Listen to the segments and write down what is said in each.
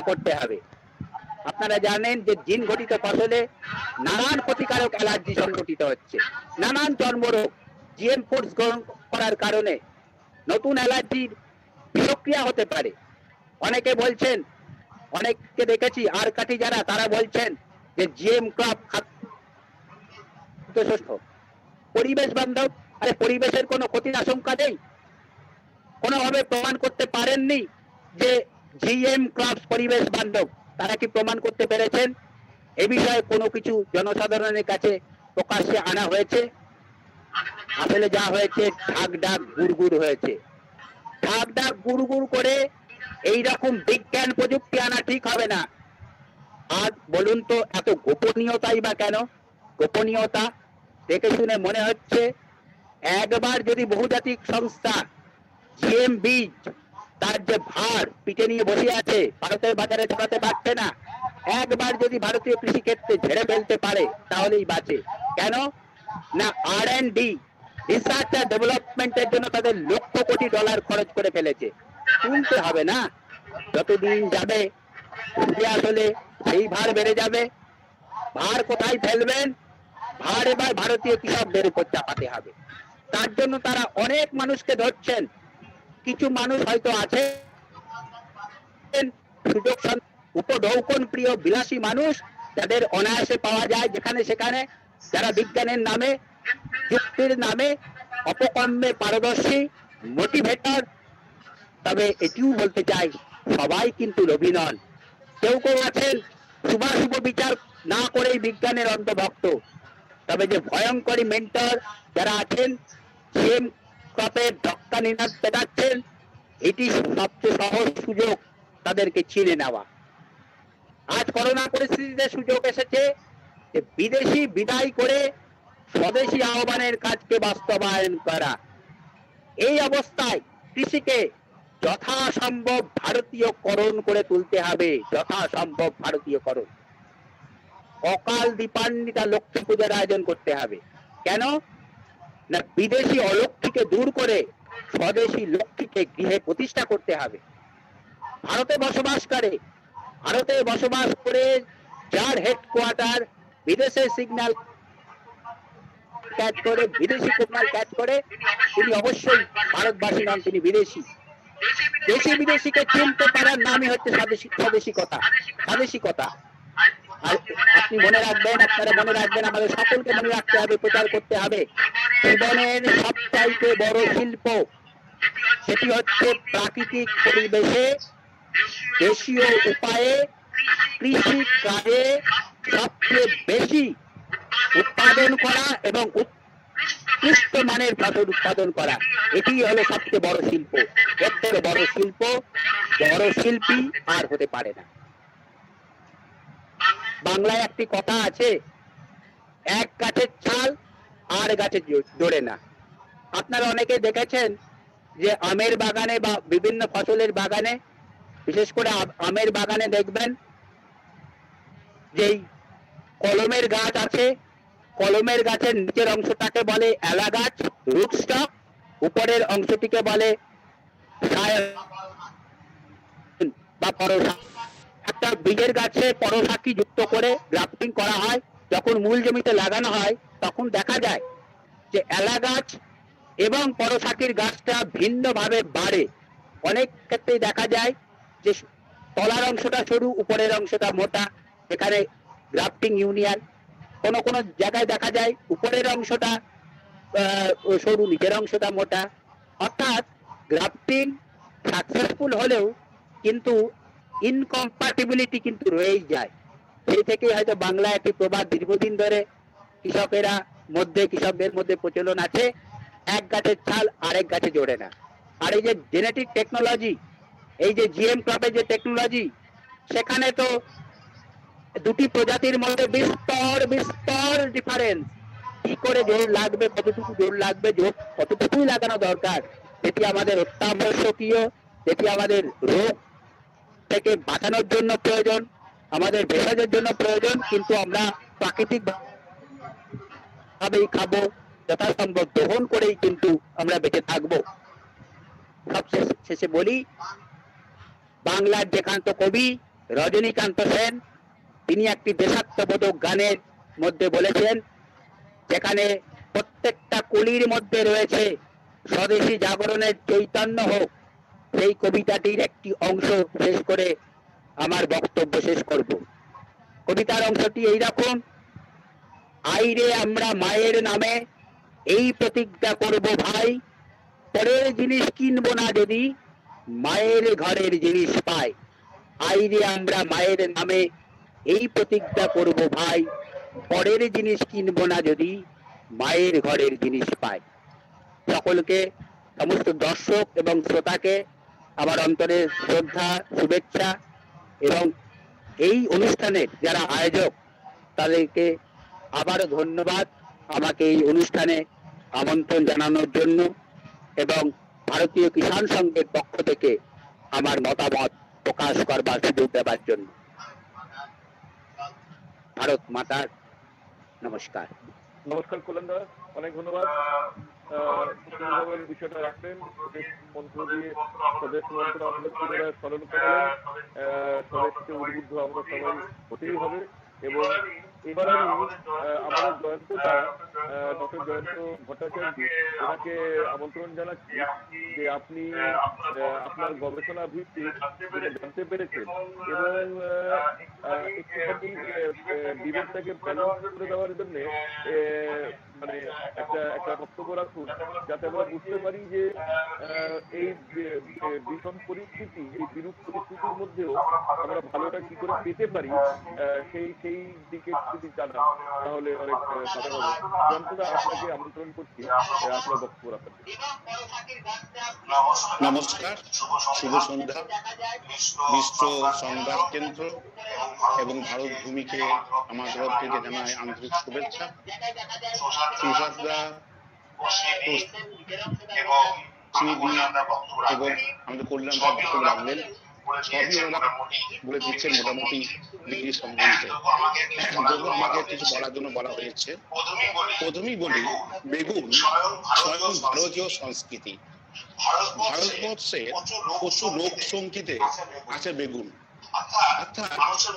করতে হবে। আপনারা জানেন যে জিন ঘটিত ফসলে নানান ক্ষতিকারক অ্যালার্জি সংঘটিত হচ্ছে, নানান চর্মরোগ জিএম ফুডস গ্রহণ করার কারণে নতুন অ্যালার্জির বিষক্রিয়া হতে পারে। অনেকে বলছেন, অনেককে দেখেছি আর কাঠি যারা, তারা বলছেন যে জিএম ক্রপ খাদ্য সুস্থ পরিবেশ বান্ধব। আরে পরিবেশের কোনো ক্ষতির আশঙ্কা নেই, কোনোভাবে প্রমাণ করতে পারেননি যে জিএম ক্রপস পরিবেশ বান্ধব। তারা কি প্রমাণ করতে পেরেছেন? এ বিষয়ে কোনো কিছু জনসাধারণের কাছে প্রকাশ্যে আনা হয়েছে? আসলে যা হয়েছে ঢাক ঢাক গুড়গুড় হয়েছে। ঢাক ঢাক গুড়গুড় করে এইরকম বিজ্ঞান প্রযুক্তি আনা ঠিক হবে না। আর বলুন তো এত গোপনীয়তাই বা কেন? গোপনীয়তা দেখে শুনে মনে হচ্ছে একবার যদি বহুজাতিক সংস্থা জিএম বীজ তার যে ভার পিঠে নিয়ে বসে আছে, ভারতের বাজারে ছড়াতে পারছে না, একবার যদি ভারতীয় কৃষি ক্ষেত্রে ঝেড়ে ফেলতে পারে তাহলেই বাঁচে। কেন না? R&D রিসার্চ আর ডেভেলপমেন্টের জন্য তাদের লক্ষ কোটি ডলার খরচ করে ফেলেছে। তুলতে হবে না? যতদিন যাবে আসলে সেই ভার বেড়ে যাবে। ভার কোথায় ফেলবেন? ভার এবার ভারতীয় কৃষকদের উপর চাপাতে হবে। তার জন্য তারা অনেক মানুষকে ধরছেন। কিছু মানুষ হয়তো আছে সুযোগ উপঢৌকন প্রিয় বিলাসী মানুষ, যাদের অনায়াসে পাওয়া যায় যেখানে সেখানে, যারা বিজ্ঞানের নামে যুক্তির নামে অপকর্মে পারদর্শী, মোটিভেটর। তবে এটিও বলতে চাই সবাই কিন্তু লোভী নন। কেউ কেউ আছেন শুভাশুভ বিচার না করেই বিজ্ঞানের অন্ধভক্ত। তবে যে ভয়ঙ্করী মেন্টর যারা আছেন, সেম ক্রপের ধক্কা নিনাদ পেটাচ্ছেন, এটি সবচেয়ে সহজ সুযোগ তাদেরকে চিনে নেওয়া। আজ করোনা পরিস্থিতিতে সুযোগ এসেছে যে বিদেশি বিদায় করে স্বদেশি আহ্বানের কাজকে বাস্তবায়ন করা। এই অবস্থায় কৃষিকে যথাসম্ভব ভারতীয়করণ করে তুলতে হবে, যথাসম্ভব ভারতীয়করণ। অকাল দীপান্বিতা লক্ষ্মী পূজার আয়োজন করতে হবে। কেন না? বিদেশি অলক্ষ্মীকে দূর করে স্বদেশী লক্ষ্মীকে গৃহে প্রতিষ্ঠা করতে হবে। ভারতে বসবাস করে যার হেডকোয়ার্টার বিদেশে সিগন্যাল ক্যাচ করে, বিদেশি সিগন্যাল ক্যাচ করে, তিনি অবশ্যই ভারতবাসী নন, তিনি বিদেশি। দেশি বিদেশিকে চিনতে পারার নামই হচ্ছে স্বদেশিকতা। আর আপনি মনে রাখবেন, আপনারা মনে রাখবেন, আমাদের সকলকে মনে রাখতে হবে, প্রচার করতে হবে, জীবনের সবচাইতে বড় শিল্প সেটি হচ্ছে প্রাকৃতিক পরিবেশে দেশীয় উপায়ে কৃষি কাজে সবচেয়ে বেশি উৎপাদন করা এবং উৎকৃষ্ট মানের ফসল উৎপাদন করা। এটি হলো সবচেয়ে বড় শিল্প। এর থেকে বড় শিল্প, বড় শিল্পী আর হতে পারে না। বাংলায় একটি কথা আছে, এক গাছের ছাল আর গাছে জোড়ে না। আপনারা অনেকে দেখেছেন যে আমের বাগানে বা বিভিন্ন ফসলের বাগানে, বিশেষ করে আমের বাগানে দেখবেন যেই কলমের গাছ আছে, কলমের গাছের নিচের অংশটাকে বলে এলা গাছ, রুট স্টক, উপরের অংশটিকে বলে বা পরশা। একটা বীজের গাছে পরশাকি যুক্ত করে গ্রাফটিং করা হয়। যখন মূল জমিতে লাগানো হয় তখন দেখা যায় যে এলা গাছ এবং পরশাকির গাছটা ভিন্নভাবে বাড়ে। অনেক ক্ষেত্রেই দেখা যায় যে তলার অংশটা সরু, উপরের অংশটা মোটা, এখানে গ্রাফটিং ইউনিয়ন। কোন কোন জায়গায় দেখা যায় উপরের অংশটা সরু, নিচের অংশটা মোটা। অর্থাৎ গ্রাফটিং সাকসেসফুল হলেও কিন্তু ইনকম্পাটিবিলিটি কিন্তু রয়েই যায়। সেই থেকেই হয়তো বাংলা একটি প্রবাদ দীর্ঘদিন ধরে কৃষকদের মধ্যে প্রচলন আছে, এক গাছের ছাল আরেক গাছে জোড়ে না। আর এই যে জেনেটিক টেকনোলজি, এই যে জিএম ক্রপের যে টেকনোলজি, সেখানে তো দুটি প্রজাতির মধ্যে বিস্তর ডিফারেন্স। কি করে জোর লাগবে, কতটুকু জোর লাগবে, জোর কতটুকুই লাগানো দরকার, এটি আমাদের অত্যাবশ্যকীয়, এটি আমাদের রোগ থেকে বাঁচানোর জন্য প্রয়োজন, আমাদের ভেষজের জন্য প্রয়োজন। কিন্তু আমরা প্রাকৃতিক ভাবেই খাবো, যথাসম্ভব গ্রহণ করেই কিন্তু আমরা বেঁচে থাকবো। সব শেষে বলি, বাংলার যেখান্ত কবি রজনীকান্ত সেন, তিনি একটি দেশাত্মবোধক গানের মধ্যে বলেছেন, যেখানে প্রত্যেকটা কলির মধ্যে রয়েছে স্বদেশী জাগরণের চৈতন্য হোক, সেই কবিতাটির একটি অংশ শেষ করে আমার বক্তব্য শেষ করব। কবিতার অংশটি এইরকম: আইরে আমরা মায়ের নামে এই প্রতিজ্ঞা করব ভাই, পরের জিনিস কিনবো না যদি মায়ের ঘরের জিনিস পাই। আইরে আমরা মায়ের নামে এই প্রতিজ্ঞা করব ভাই, পরের জিনিস কিনবো না যদি মায়ের ঘরের জিনিস পাই। সকলকে, সমস্ত দর্শক এবং শ্রোতাকে আমার অন্তরের শ্রদ্ধা, শুভেচ্ছা এবং এই অনুষ্ঠানের যারা আয়োজক তাদেরকে আবারও ধন্যবাদ আমাকে এই অনুষ্ঠানে আমন্ত্রণ জানানোর জন্য এবং ভারতীয় কিষাণ সংঘের পক্ষ থেকে আমার মতামত প্রকাশ করবার সুযোগ দেওয়ার জন্য। ভারত মাতার নমস্কার। নমস্কার কল্যাণদা, অনেক ধন্যবাদ। বিষয়টা রাখলেন, মন্ত্র দিয়ে স্বদেশ মন্ত্র আমাদের পুনরায় স্মরণ করালেন। স্বদেশকে উদ্বুদ্ধ আমরা সবাই হতেই হবে। এবং এবার আমি আমাদের জয়ন্তদা, ডক্টর জয়ন্ত ভট্টাচার্য, ওনাকে আমন্ত্রণ জানাচ্ছি যে আপনি আপনার গবেষণা ভিত্তিক জানতে পেরেছেন এবং একটুখানি বিবেকটাকে ব্যালেন্স করে দেওয়ার জন্য মানে একটা বক্তব্য রাখুন, যাতে আমরা বুঝতে পারি যে এই বিষম পরিস্থিতি, এই বিরূপ পরিস্থিতির মধ্যেও আমরা ভালোটা কি করে পেতে পারি, সেই দিকে যদি জানা তাহলে অনেক ভালো হবে। জয়ন্তদা, আপনাকে আমন্ত্রণ করছি আপনার বক্তব্য রাখার। নমস্কার, শুভ সন্ধ্যা। বিশ্ব সংবাদ কেন্দ্র এবং ভারত ভূমিকে আমার তরফ থেকে জানাই আন্তরিক শুভেচ্ছা। সুশাসদা এবং আমাদের কল্যাণ বক্তব্য রাখলেন, সবই ওনারা বলে দিচ্ছেন মোটামুটি বিধি সম্বন্ধে। তবু আমাকে কিছু বলার জন্য বলা হয়েছে। প্রথমেই বলি, বেগুন স্বয়ং ভারতীয় সংস্কৃতি। ভারতবর্ষে প্রচুর লোক সংগীতে আছে বেগুন, অর্থাৎ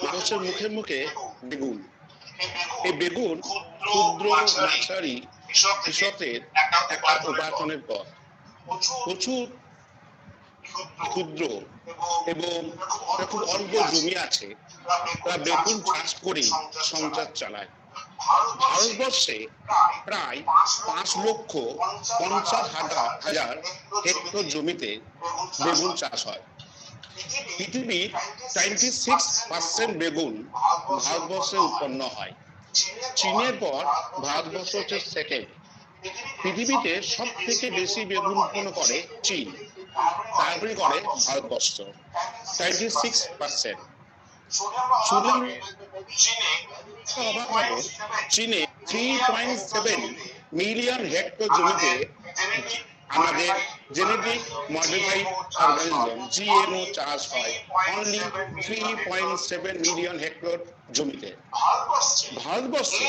মানুষের মুখে মুখে বেগুন। এই বেগুন ক্ষুদ্র নার্সারি কৃষকের একটা উপার্জনের পথ। প্রচুর ক্ষুদ্র এবং খুব অল্প জমি আছে, তারা বেগুন চাষ করে সংসার চালায়। ভারতবর্ষে প্রায় 5,50,000 হেক্টর জমিতে বেগুন চাষ হয়। পৃথিবীর 26% বেগুন ভারতবর্ষে উৎপন্ন হয়। চীনের পর ভারতবর্ষ হচ্ছে সেকেন্ড। পৃথিবীতে সব থেকে বেশি বেগুন উৎপন্ন করে চীন, তারপরে করে ভারতবর্ষ 26%। চীনে 3.7 মিলিয়ন হেক্টর জমিতে আমাদের জেনেটিক মডিফাইড অর্গানিজম জিএমও চাষ হয়। অনলি 3.7 মিলিয়ন হেক্টর জমিতে। ভারতবর্ষে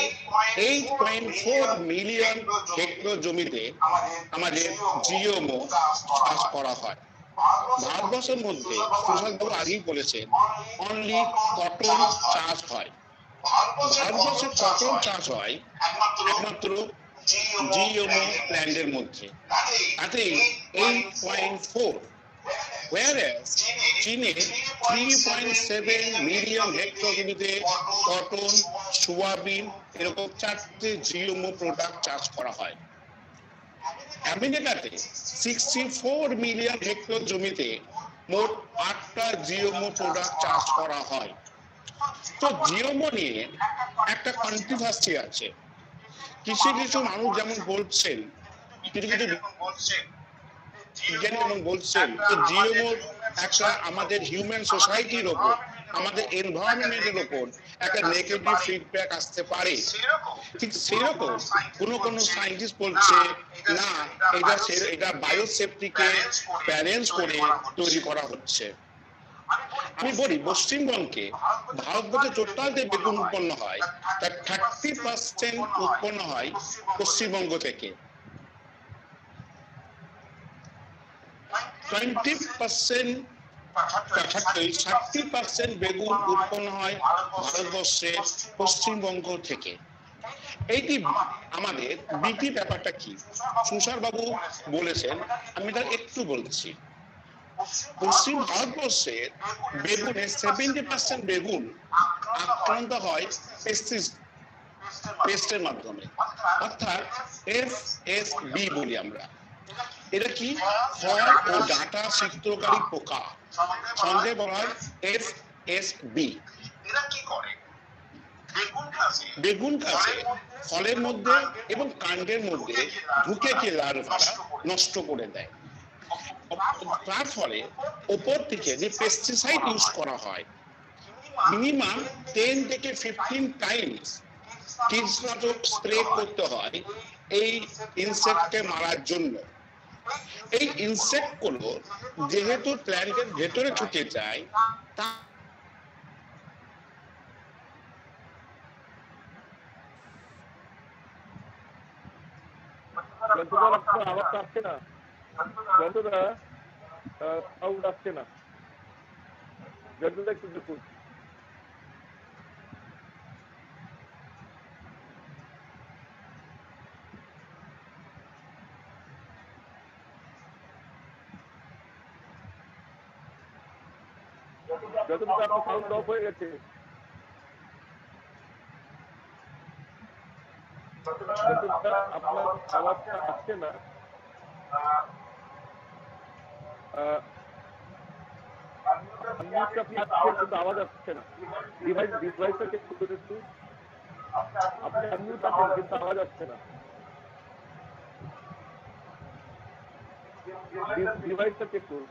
8.4 মিলিয়ন হেক্টর জমিতে আমাদের জিএমও চাষ করা হয়। ভারতবর্ষের মধ্যে সুশাসবাবু আগেই বলেছেন অনলি কটন চাষ হয়। ভারতবর্ষে কটন চাষ হয় একমাত্র জিএমও ল্যান্ডের মধ্যে, তাতে 8.4, whereas চীনে 3.7 মিলিয়ন হেক্টর জমিতে কটন, সোয়াবিন এরকম 4টে জিএমও প্রোডাক্ট চাষ করা হয়। আমেরিকাতে 64 মিলিয়ন হেক্টর জমিতে মোট 8টা জিওমো প্রোডাক্ট চাষ করা হয়। তো জিওমো নিয়ে একটা কন্ট্রোভার্সি আছে। কিছু কিছু মানুষ যেমন বলছেন, কিছু কিছু বিজ্ঞানী যেমন বলছেন যে জিওমো একটা আমাদের হিউম্যান সোসাইটির ওপর, আমাদের এনভায়রনমেন্টের ওপর একটা নেগেটিভ ফিডব্যাক আসতে পারে। ঠিক সেরকম কোন সায়েন্টিস্ট বলছে না, এটা বায়োসেফটিকে ব্যালেন্স করে তৈরি করা হচ্ছে। আমি বলি, পশ্চিমবঙ্গে ভারতবর্ষে টোটাল যে বেগুন উৎপন্ন হয় তার 30% উৎপন্ন হয় পশ্চিমবঙ্গ থেকে। 20% 60% বেগুন উৎপন্ন হয় ভারতবর্ষের পশ্চিমবঙ্গ থেকে। এইটি আমাদের বিটি ব্যাপারটা কি তুষার বাবু বলেছেন, আমি তার একটু বলছি। পশ্চিম ভারতবর্ষের বেগুনে 70% বেগুন আক্রান্ত হয় পেস্টের মাধ্যমে, অর্থাৎ FSB বলি আমরা। এটা কি? ফল ও ডাঁটা ছিদ্রকারী পোকা, সঙ্গে বলা হয় FSB। এরা কি করে? বেগুন গাছে ফলের মধ্যে এবং কাণ্ডের মধ্যে ঢুকে গিয়ে লার্ভারা নষ্ট করে দেয়। তার ফলে ওপর থেকে যে পেস্টিসাইড ইউজ করা হয়, মিনিমাম 10 থেকে 15 টাইমস কীটনাশক স্প্রে করতে হয় এই ইনসেক্টকে মারার জন্য। এই ইনসেক্ট গুলো যেহেতু প্ল্যান্টের ভেতরে ঢুকে যায়, তা আওয়াজ আসছে না, যতটা সাউন্ড আসছে না, যতটা একটু দেখুন। যতটা আপনার সাউন্ড অফ হয়ে গেছে, যতটা আপনার আওয়াজটা আসছে না, কিন্তু আওয়াজ আসছে না। ডিভাইসটা চেক করতে একটু, আপনি আনমিউট আছেন কিন্তু আওয়াজ আসছে না। ডিভাইসটা চেক করুন।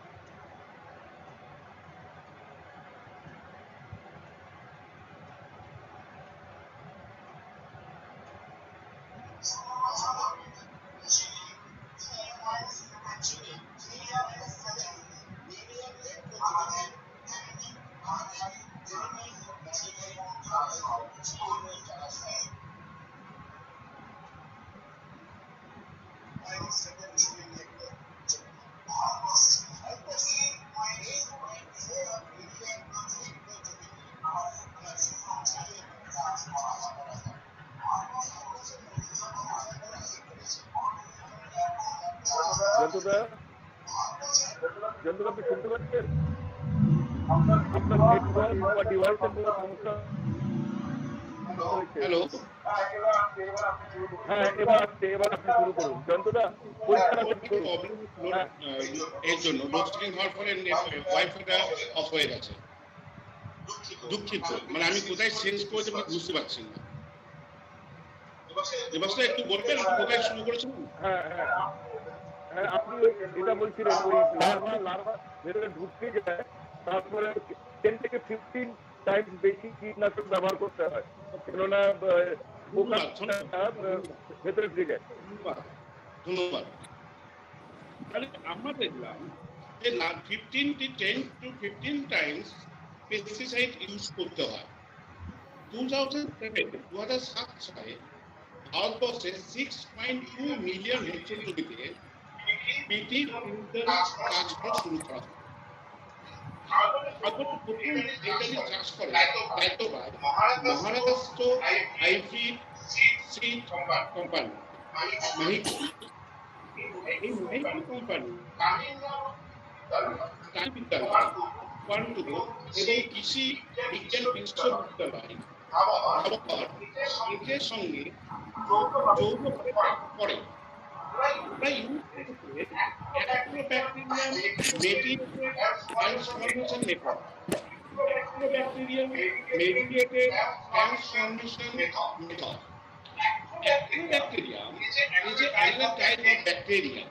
যতটা আপনি শুনতে পাচ্ছেন, আপনার নেটওয়ার্ক বা ডিভাইসের কোনো সমস্যা? হ্যালো, হ্যাঁ এবার আসছে, এবার আপনি শুরু করুন। যন্ত্রটা পরীক্ষা এর জন্য লোডশেডিং হওয়ার ফলে ওয়াইফাইটা অফ হয়ে গেছে। দুঃখিত, মানে আমি কোথায় চেঞ্জ করেছি আমি বুঝতে পারছি না। দেবাশিস একটু বলবেন কোথায় শুরু করেছেন? হ্যাঁ হ্যাঁ হ্যাঁ, আপনি এটা বলছিলেন ওই লার্ভা ভেতরে ঢুকতে যায়, তারপরে 10 থেকে 15 টাইমস বেশি কীটনাশক ব্যবহার করতে হয়, কেননা ভেতরে ঢুকে যায়। ধন্যবাদ। তাহলে আমরা দেখলাম যে 10 to 15 টাইমস পেস্টিসাইড ইউজ করতে হয়। 2007 সালে ভারতবর্ষে 6.2 মিলিয়ন হেক্টর জমিতে পিটি কাজ করা শুরু করা হয়। প্রথম এটা চাষ করে দায়িত্ববাদ মহারাষ্ট্র আইভি সিড কোম্পানি মাহিকো। এই মাহিকো কোম্পানি বিদ্যালয় পান্ডুর এবং কৃষি বিজ্ঞান বিশ্ববিদ্যালয় এর সঙ্গে যৌথ করে transformation method. mediated transformation method. Actinobacterium is another type of bacteria.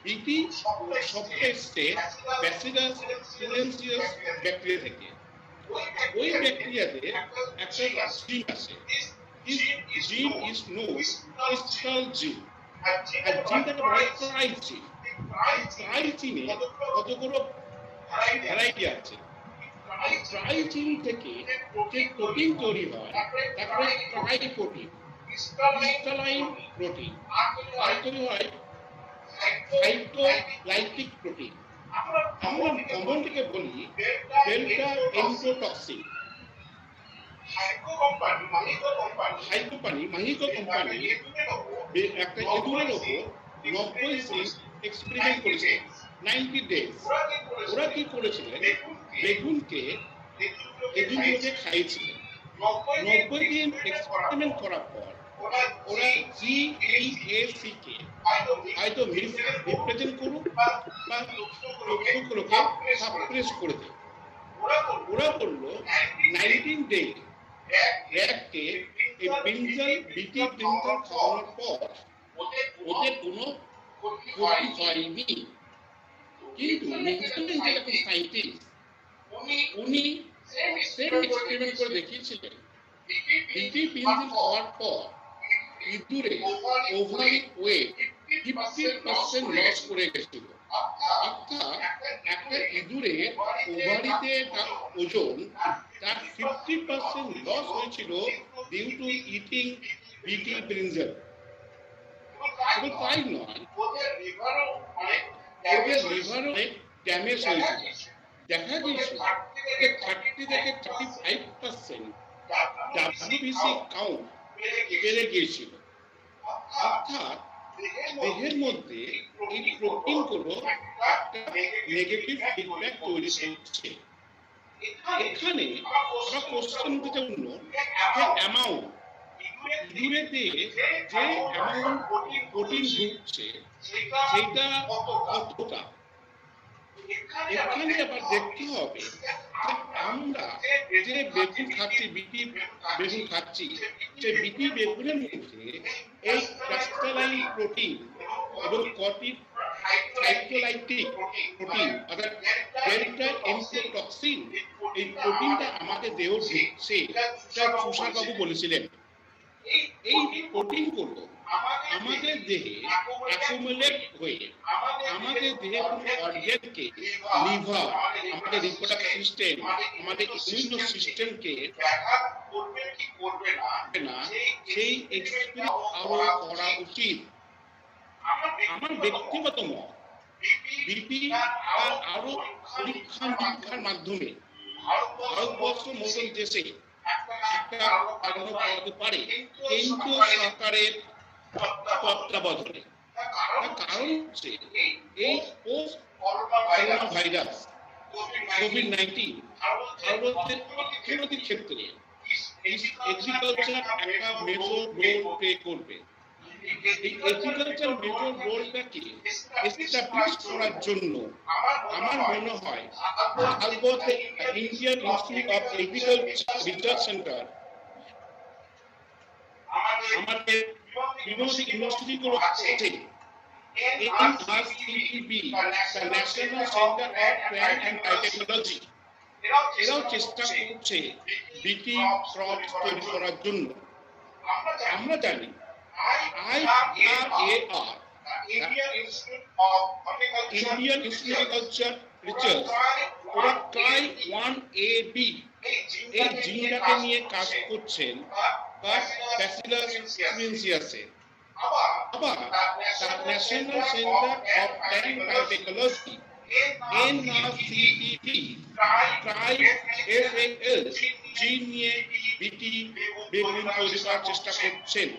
BT শব্দ এসছে Bacillus thuringiensis ব্যাকটেরিয়া থেকে। ওই ব্যাকটেরিয়াতে একটা জিন আছে। This gene is known as Histol gene. আর জিনটাকে বলা হয় ট্রাইজিন। ট্রাইজিনে কতগুলো ভ্যারাইটি আছে। ট্রাইজিন থেকে যে প্রোটিন তৈরি হয় তারপরে ট্রাই প্রোটিন, ক্রিস্টালাইন প্রোটিন, আর তৈরি হয় সাইটোলাইটিক প্রোটিন। আমরা কমনটিকে বলি ডেল্টা এন্ডোটক্সিন। মাহিকো কোম্পানি একটা ইঁদুরের ওপর 90 দিন এক্সপেরিমেন্ট করেছিল, 90 ডেজ। ওরা কি করেছিলেন, বেগুনকে এগুলোকে খাইয়েছিলেন। 90 দিন এক্সপেরিমেন্ট করার পর ওরা GEAC কে হয়তো রিপ্রেজেন্ট করুক বা তথ্যগুলোকে সাপ্রেস করে দেয়। ওরা করলো 19 ডে র্যাককে এই ব্রিঞ্জাল, বিটি ব্রিঞ্জাল খাওয়ানোর পর ওদের কোনো ক্ষতি হয়নি। কিন্তু নিউজিল্যান্ডের একটা সায়েন্টিস্ট উনি সেম এক্সপেরিমেন্ট করে দেখিয়েছিলেন, বিটি ব্রিঞ্জাল খাওয়ার পর ইঁদুরে ওভারি ওয়েট 50% লস করে গেছিল। অর্থাৎ একটা ইঁদুরের ওভারিতে ওজন তার 50% লস হয়েছিল ডিউ টু ইটিং বিটি ব্রিঞ্জাল। শুধু তাই নয়, ওদের লিভারও অনেক ড্যামেজ হয়েছিল। দেখা গিয়েছিল যে 30 থেকে 35% ডাব্লিউবিসি কাউন্ট বেড়ে গিয়েছিল। অর্থাৎ দেহের মধ্যে এই প্রোটিনগুলো একটা নেগেটিভ ফিডব্যাক তৈরি করছে। এখানে আমরা কোশ্চেন করতে জন্য যে অ্যামাউন্ট ইঁদুরের দেহে যে অ্যামাউন্ট প্রোটিন ঢুকছে সেটা কতটা, এখানে আবার দেখতে হবে যে আমরা যে বেগুন খাচ্ছি, বিটি বেগুন খাচ্ছি, সেই বিটি বেগুনের মধ্যে এই ক্রিস্টালাইন প্রোটিন এবং সাইটোলাইটিক প্রোটিন অর্থাৎ ডেল্টা এন্ডোটক্সিন, এই প্রোটিনটা আমাদের দেহ ঢুকছে। তুষার বাবু বলেছিলেন এই প্রোটিনগুলো আমাদের দেহে অ্যাকুমুলেট হয়ে আমাদের দেহের কোনো অর্গানকে, লিভার, আমাদের রিপ্রোডাক্টিভ সিস্টেম, আমাদের ইমিউন সিস্টেমকে না, সেই এক্সপেরিমেন্ট আরো করা উচিত। আমার ব্যক্তিগত মত, বিপি আরো পরীক্ষা নিরীক্ষার মাধ্যমে ভারতবর্ষ মতন দেশে একটা কারণ করাতে পারে কেন্দ্রীয় সরকারের তত্ত্বাবধানে। কারণ হচ্ছে এই পোস্ট করোনা ভাইরাস কোভিড-19 ভারতের অর্থনৈতিক ক্ষেত্রে এগ্রিকালচার একটা মেজর রোল প্লে করবে। এই এগ্রিকালচার মেজর রোলটাকে এস্টাবলিশ করার জন্য আমার মনে হয় ভারতবর্ষে Indian institute of agriculture research centre, আমাদের বিভিন্ন ইউনিভার্সিটিগুলো আছে, NRCTB, the National Center of Plant and Biotechnology, এরাও চেষ্টা করছে বিটি ক্রপ তৈরি করার জন্য। আমরা জানি IRAR, Indian institute of agriculture research, ওরা TRY1AB এই জিনটাকে নিয়ে কাজ করছেন, বা ব্যাসিলাস থ্রিনজিয়াসে। আবার national centre of plant biotechnology NRCTP TRY-FAL জিন নিয়ে বিটি বেগুন তৈরি করার চেষ্টা করছেন।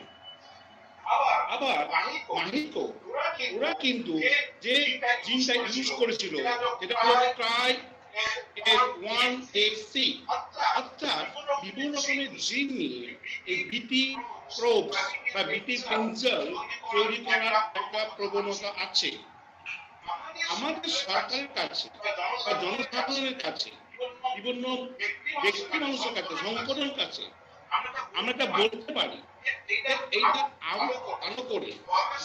আবার মাহিকো ওরা কিন্তু যে জিনটা ইউজ করেছিল সেটা হলো TRY-1AC, অর্থাৎ বিভিন্ন রকমের জিন নিয়ে এই বিটি প্রোবস বা বিটি ব্রিঞ্জাল তৈরি করার একটা প্রবণতা আছে। আমাদের সরকারের কাছে বা জনসাধারণের কাছে, বিভিন্ন ব্যক্তি মানুষের কাছে, সংগঠনের কাছে আমরা এটা বলতে পারি, এইটা আরো ভালো করে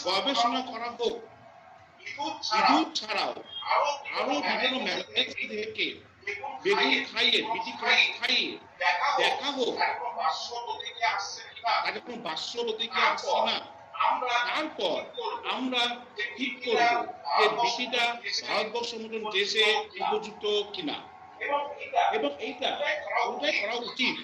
গবেষণা করা হোক। ইঁদুর ছাড়াও আরো বিভিন্ন ম্যালেরিয়া থেকে বেগুন খাইয়ে, বিটি খাইয়ে দেখা হোক তাদের কোনো বাষ্য প্রতিক্রিয়া আসছে না। তারপর আমরা ঠিক করবো যে বিটিটা ভারতবর্ষ মতন দেশে উপযুক্ত কিনা, এবং এইটা ওটাই করা উচিত।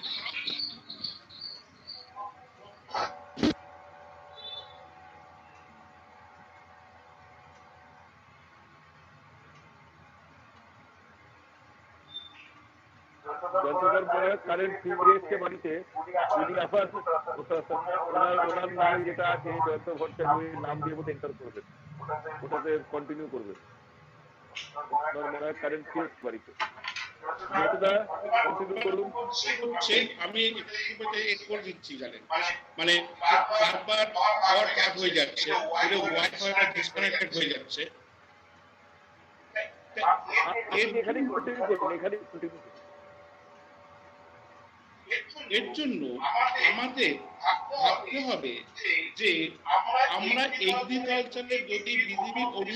আমার মনে হয় কারেন্ট ফিরে এসছে বাড়িতে, উনি আবার ওনার নামে যেটা আছে জয়ন্ত ভট্টাচার্য নাম দিয়ে বোধ এন্টার করবেন, ওটাতে কন্টিনিউ করবেন। ওনার মনে হয় কারেন্ট ফিরে এসছে বাড়িতে। আমি একটু করে দিচ্ছি জানেন, মানে বারবার পাওয়ার কাট হয়ে যাচ্ছে, ওয়াইফাইটা ডিসকানেক্টেড হয়ে যাচ্ছে। এখানেই কন্টিনিউ করবেন, এখানেই কন্টিনিউ করবেন। এর জন্য আমাদের ভাবতে হবে যে আমরা এগ্রিকালচারে যদি পৃথিবীর অন্য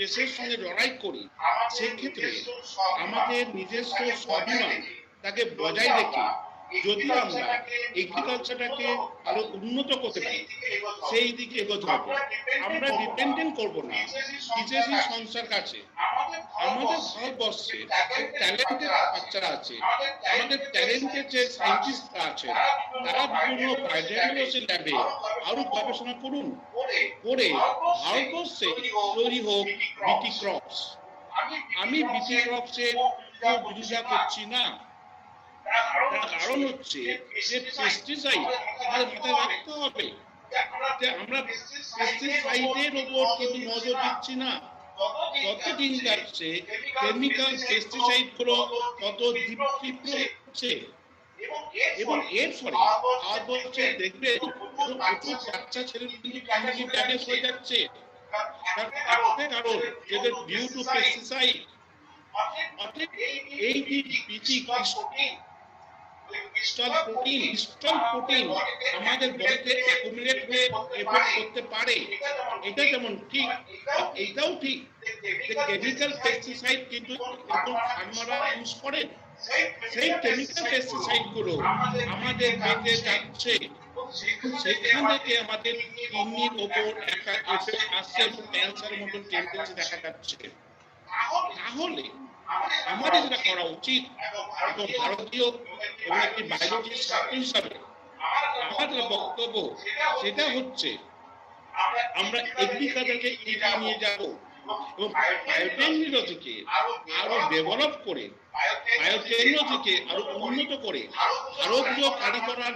দেশের সঙ্গে লড়াই করি, সেক্ষেত্রে আমাদের নিজস্ব স্বাভিমান তাকে বজায় রেখে যদি আমরা এগ্রিকালচারটাকে আরো উন্নত করতে পারি, সেই দিকে এগোতে হবে। আমরা ডিপেন্ডেন্ট করব না বিদেশি সংস্থার কাছে। আমাদের ভারতবর্ষে ট্যালেন্টেড বাচ্চারা আছে, আমাদের ট্যালেন্টেড যে সায়েন্টিস্টরা আছে, তারা বিভিন্ন বায়োটেকনোলজি ল্যাবে আরো গবেষণা করুন, করে ভারতবর্ষে তৈরি হোক বিটি ক্রপস। আমি বিটি ক্রপসের বিরোধিতা করছি না, তার কারণ হচ্ছে যে পেস্টিসাইড আমাদের মাথায় রাখতে হবে যে আমরা পেস্টিসাইডের উপর কিন্তু নজর দিচ্ছি না। যতদিন যাচ্ছে কেমিক্যাল পেস্টিসাইড গুলো তত তীব্র হচ্ছে, এবং এর ফলে ভারতবর্ষে দেখবেন প্রচুর বাচ্চা ছেলে কিন্তু কিডনি ড্যামেজ হয়ে যাচ্ছে। কারণ যেটা ডিউ টু পেস্টিসাইড। এই যে বিটি প্রোটিন আমাদের বডিতে অ্যাকুমুলেট হয়ে এফেক্ট করতে পারে, এটা যেমন ঠিক, এটাও ঠিক যে কেমিক্যাল পেস্টিসাইড কিন্তু এখন ফার্মাররা ইউজ করেন। সেই কেমিক্যাল পেস্টিসাইড গুলো আমাদের পেটে যাচ্ছে, সেখান থেকে আমাদের কিডনির ওপর একটা এফেক্ট আসছে, ক্যান্সারের মতন টেন্ডেন্সি দেখা যাচ্ছে। তাহলে আমাদের যেটা করা উচিত এবং ভারতীয় এবং একটি বায়োলজির ছাত্র হিসাবে আমাদের বক্তব্য সেটা হচ্ছে আমরা এগ্রিকালচারকে এগিয়ে নিয়ে যাব এবং বায়োটেকনোলজিকে আরো ডেভেলপ করে, বায়োটেকনোলজিকে আরো উন্নত করে, ভারতীয় কারিগরের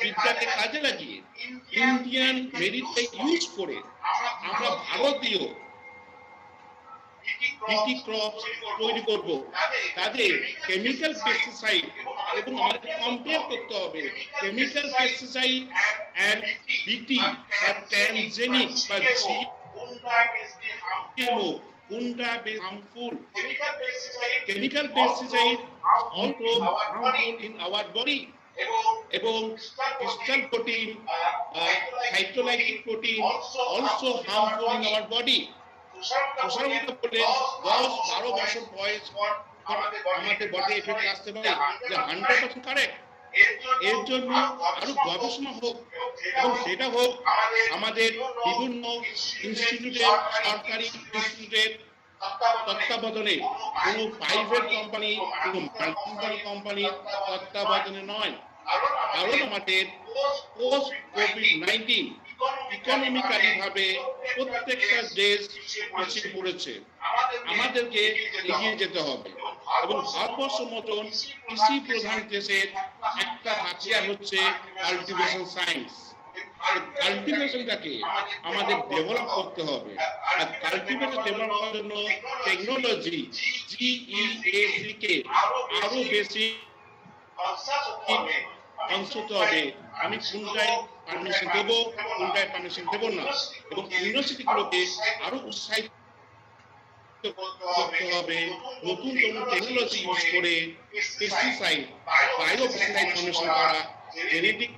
বিদ্যাকে কাজে লাগিয়ে ইন্ডিয়ান মেরিটকে ইউজ করে আমরা ভারতীয় বিটি ক্রপ তৈরি করব। তাদের কেমিক্যাল পেস্টিসাইড এবং আমাদের কম্পেয়ার করতে হবে কেমিক্যাল পেস্টিসাইড এন্ড বিটি বা ট্রান্সজেনিক বা জিএমও কোনটা বেশি harmful. Chemical pesticide also harmful in our body, এবং crystal protein, cytolytic protein also harmful in our body. প্রসারিত করলে 10-12 বছর বয়স আমাদের বডি এফেক্ট আসতে পারে, যে 100% কারেক্ট। এর জন্য আরো গবেষণা হোক, এবং সেটা হোক আমাদের বিভিন্ন ইনস্টিটিউটের, সরকারি ইনস্টিটিউটের তত্ত্বাবধানে, কোনো প্রাইভেট কোম্পানি, কোনো মাল্টিন্যাশনাল কোম্পানির তত্ত্বাবধানে নয়। কারণ আমাদের পোস্ট কোভিড-19 ইকোনমিক্যালি ভাবে প্রত্যেকটা দেশ পিছিয়ে পড়েছে, আমাদেরকে এগিয়ে যেতে হবে। এবং ভারতবর্ষ মতন কৃষি প্রধান দেশের একটা হাতিয়ার হচ্ছে কাল্টিভেশন সায়েন্স। কাল্টিভেশনটাকে আমাদের ডেভেলপ করতে হবে, আর কাল্টিভেশন ডেভেলপ করার জন্য টেকনোলজি GEAC কে আরো বেশি অংশত হবে। আমি কোনটায় পারমিশন দেব, কোনটায় পারমিশন দেব না, এবং ইউনিভার্সিটিগুলোকে আরো উৎসাহিত করতে হবে নতুন টেকনোলজি ইউজ করে পেস্টিসাইড, বায়োপেস্টিসাইড ফর্মেশন করা, জেনেটিক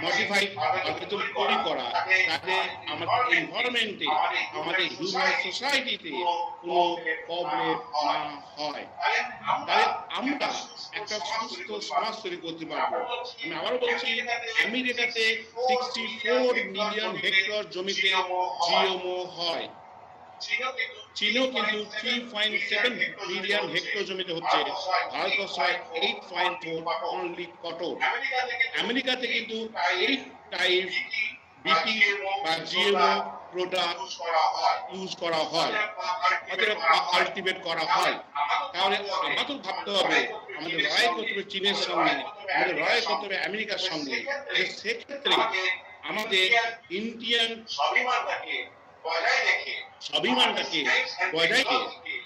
মডিফাইড অর্গানিজম তৈরি করা, যাতে আমাদের এনভায়রনমেন্টে, আমাদের হিউম্যান সোসাইটিতে কোনো প্রবলেম না হয়। তাহলে আমরা একটা সুস্থ সমাজ তৈরি করতে পারবো। আমি আবারও বলছি, আমেরিকাতে 64 মিলিয়ন হেক্টর জমিতে জিএমও হয়, চীনেও কিন্তু 3.7 মিলিয়ন হেক্টর জমিতে হচ্ছে, ভারতবর্ষে 8.4 অনলি কটন। আমেরিকাতে কিন্তু 8 টাইপ বিটি বা জিএমও প্রোডাক্ট ইউজ করা হয়, অথবা কাল্টিভেট করা হয়, তাহলে আমাদের ভাবতে হবে আমাদের লড়াই করতে হবে চীনের সঙ্গে, আমাদের লড়াই করতে হবে আমেরিকার সঙ্গে। সেক্ষেত্রে আমাদের ইন্ডিয়ান স্বাভিমানটাকে বজায় রেখে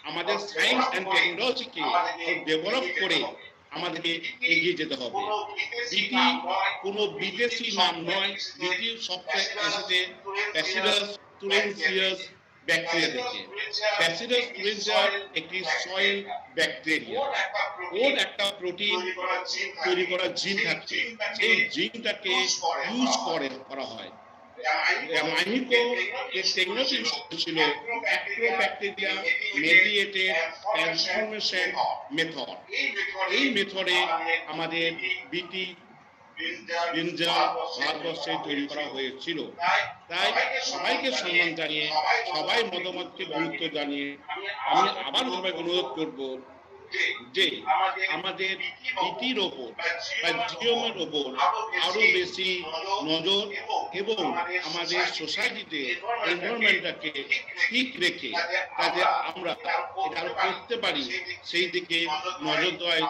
আমাদের সায়েন্স অ্যান্ড টেকনোলজিকে ডেভেলপ করে আমাদেরকে এগিয়ে যেতে হবে। বিটি কোনো বিদেশি নাম নয়, বিটি সবচেয়ে এসেছে ব্যাসিলাস তুরেনসিয়াস ব্যাকটেরিয়া থেকে। ব্যাসিলাস তুরেনসিয়া একটি সয়েল ব্যাকটেরিয়া, ওর একটা প্রোটিন তৈরি করা জিন থাকে, সেই জিনটাকে ইউজ করা হয়। মাইমিকো এর টেকনোলজি ছিল অ্যাক্টোব্যাকটেরিয়া মেডিয়েটেড ট্রান্সফরমেশন মেথড। এই মেথডে আমাদের বিটি ব্রিঞ্জাল ভারতবর্ষে তৈরি করা হয়েছিল। তাই সবাইকে সম্মান জানিয়ে, সবাই মতামতকে গুরুত্ব জানিয়ে আমি আবার সবাইকে অনুরোধ করব যে আমাদের বিটির ওপর বা জিওমের ওপর আরো বেশি নজর এবং আমাদের সোসাইটিতে এনভায়রনমেন্টটাকে ঠিক রেখে যাতে আমরা এটা আরো করতে পারি সেই দিকে নজর দেওয়ায়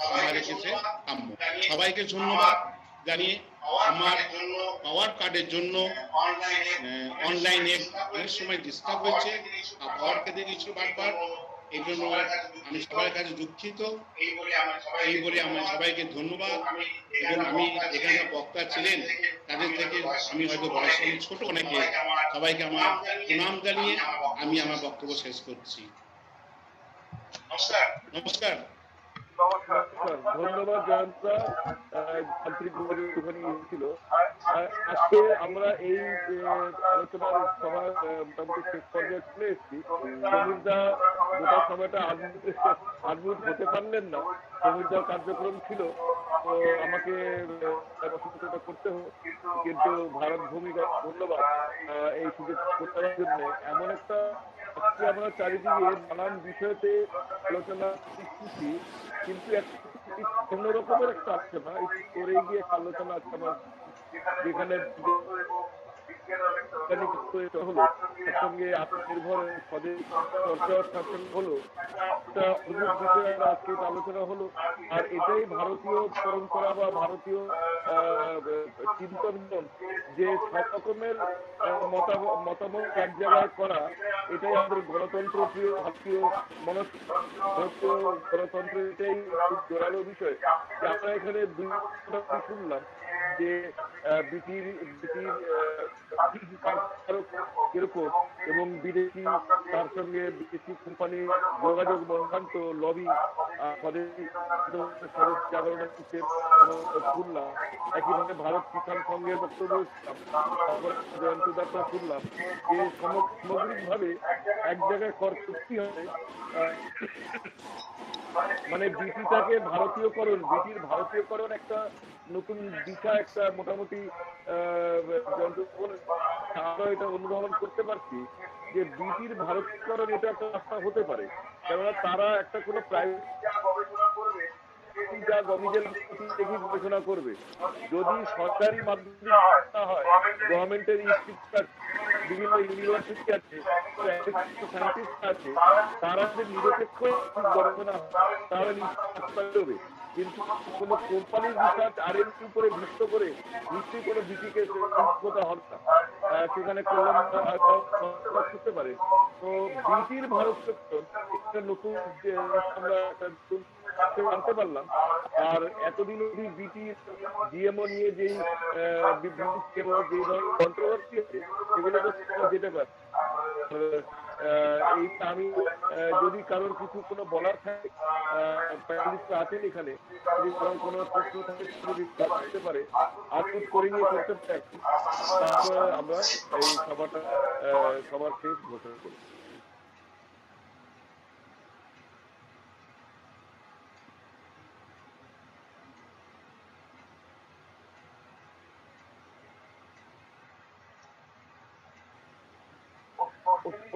আমাদের কাছে কাম্য। সবাইকে ধন্যবাদ জানিয়ে আমার পাওয়ার কার্ডের জন্য অনলাইনে অনেক সময় ডিস্টার্ব হয়েছে, পাওয়ার কেটে গেছিল বারবার, এই জন্য আমি সবার কাছে দুঃখিত। এই বলে আমার সবাইকে ধন্যবাদ। এবং আমি এখানে বক্তা ছিলেন তাদের থেকে আমি হয়তো বয়সে ছোট অনেকে, সবাইকে আমার প্রণাম জানিয়ে আমি আমার বক্তব্য শেষ করছি। নমস্কার। ধন্যবাদ জয়ন্তদা, আন্তরিকভাবে ওখানে ছিল। আজকে আমরা এই আলোচনার সভা মোটামুটি শেষ পর্যায়ে চলে এসেছি। সমীরদা গোটা সময়টা আডমিট হতে পারলেন না, সমীরদার কার্যক্রম ছিল, তো আমাকে অসুবিধাটা করতে হবে, কিন্তু ভারত ভূমিকা ধন্যবাদ এই সুযোগ করতে পারার জন্য। এমন একটা আজকে আমরা চারিদিকে নানান বিষয়তে আলোচনা করছি, কিন্তু অন্য রকমের একটা আলোচনা করে গিয়ে একটা আলোচনা আছে আমার, যেখানে হলো তার সঙ্গে আত্মনির্ভর চর্চা হলো, একটা অদ্ভুত বিষয় আজকে আলোচনা হলো। আর এটাই ভারতীয় পরম্পরা বা ভারতীয় চিন্তন, যে সব রকমের মতামত এক জায়গায় করা, এটাই আমাদের গণতন্ত্র প্রিয় ভারতীয় ভারতীয় গণতন্ত্র, এটাই খুব জোরালো বিষয়। যে আমরা এখানে শুনলাম যে বিটির কিরকম এবং বিদেশি তার সঙ্গে বিদেশি কোম্পানি যোগাযোগ বন্ধ লবি জাগরণের শুনলাম। একইভাবে ভারত কিষাণ সংঘের বক্তব্য জয়ন্তদাতা শুনলাম যে সামগ্রিকভাবে এক জায়গায় করতে হবে, মানে বিটিটাকে ভারতীয়করণ, বিটির ভারতীয়করণ একটা নতুন দিশা, একটা মোটামুটি আমরা এটা অনুধাবন করতে পারছি যে বিটির ভারতীয়করণ এটা একটা রাস্তা হতে পারে। কেননা তারা একটা কোনো প্রাইভেট যা গবেষণা করবে, যদি সরকারি মাধ্যমে হয়, গভর্নমেন্টের ইনস্টিটিউট বিভিন্ন ইউনিভার্সিটি আছে, সায়েন্টিস্ট আছে, তারা যে নিরপেক্ষ গবেষণা তারা নিশ্চয়, কিন্তু কোনো কোম্পানির রিসার্চ আর&ডি উপরে ভিত্তি করে নিশ্চয়ই কোনো বিটিকে কথা হবে না, সেখানে কল্যাণ করতে পারে। তো বিটির ভারতীয়করণ একটা নতুন আমরা একটা জানতে পারলাম। আর এতদিন অবধি বিটি জিএমও নিয়ে যেই বিভ্রান্তি এবং যে ধরনের কন্ট্রোভার্সি আছে সেগুলো তো যেতে পারে। এইটা আমি যদি কারোর কিছু কোনো বলার থাকে, প্যানেলিস্ট আছেন এখানে, যদি কারোর কোনো প্রশ্ন থাকে যদি করতে পারে, আউটপুট করে নিয়ে করতে পারে, তারপরে আমরা এই সবার শেষ ঘোষণা করি।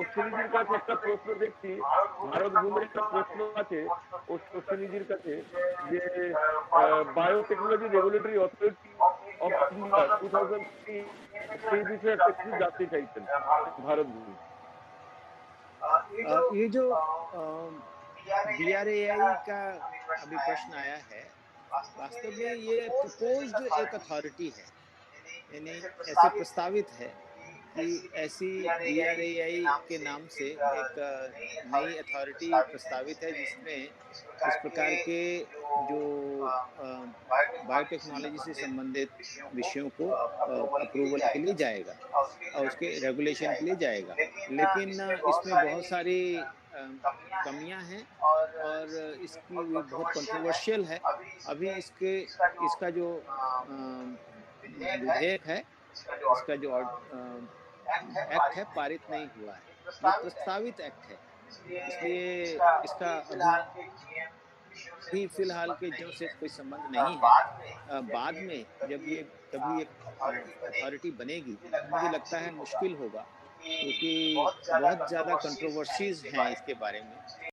অশ্বিনীজির কাছে একটা প্রশ্ন দেখছি, ভারত ভূমির একটা প্রশ্ন আছে অশ্বিনীজির কাছে, যে বায়োটেকনোলজি রেগুলেটরি অফ ইন্ডিয়া 2003 সেই বিষয়ে একটা কিছু জানতে চাইছেন ভারত ভূমি। ये जो BRAI का अभी प्रश्न आया है, वास्तव में ये प्रपोज्ड एक अथॉरिटी है, यानी ऐसे प्रस्तावित है कि ऐसी BRAI के नाम से एक नई अथॉरिटी प्रस्तावित है जिसमें इस प्रकार के जो बायोटेक्नोलॉजी से संबंधित विषयों को अप्रूवल के लिए जाएगा और उसके रेगुलेशन के लिए जाएगा। लेकिन इसमें बहुत सारी कमियां हैं और इसकी बहुत कंट्रोवर्शियल है। अभी इसका जो विधेयक है, इसका जो एक्ट है पारित नहीं हुआ है, ये प्रस्तावित एक्ट है, इसलिए इसका अभी फिलहाल के जो से कोई संबंध नहीं है। बाद में जब ये कभी एक अथॉरिटी बनेगी, मुझे लगता है मुश्किल होगा, क्योंकि बहुत ज़्यादा कंट्रोवर्सीज हैं इसके बारे में।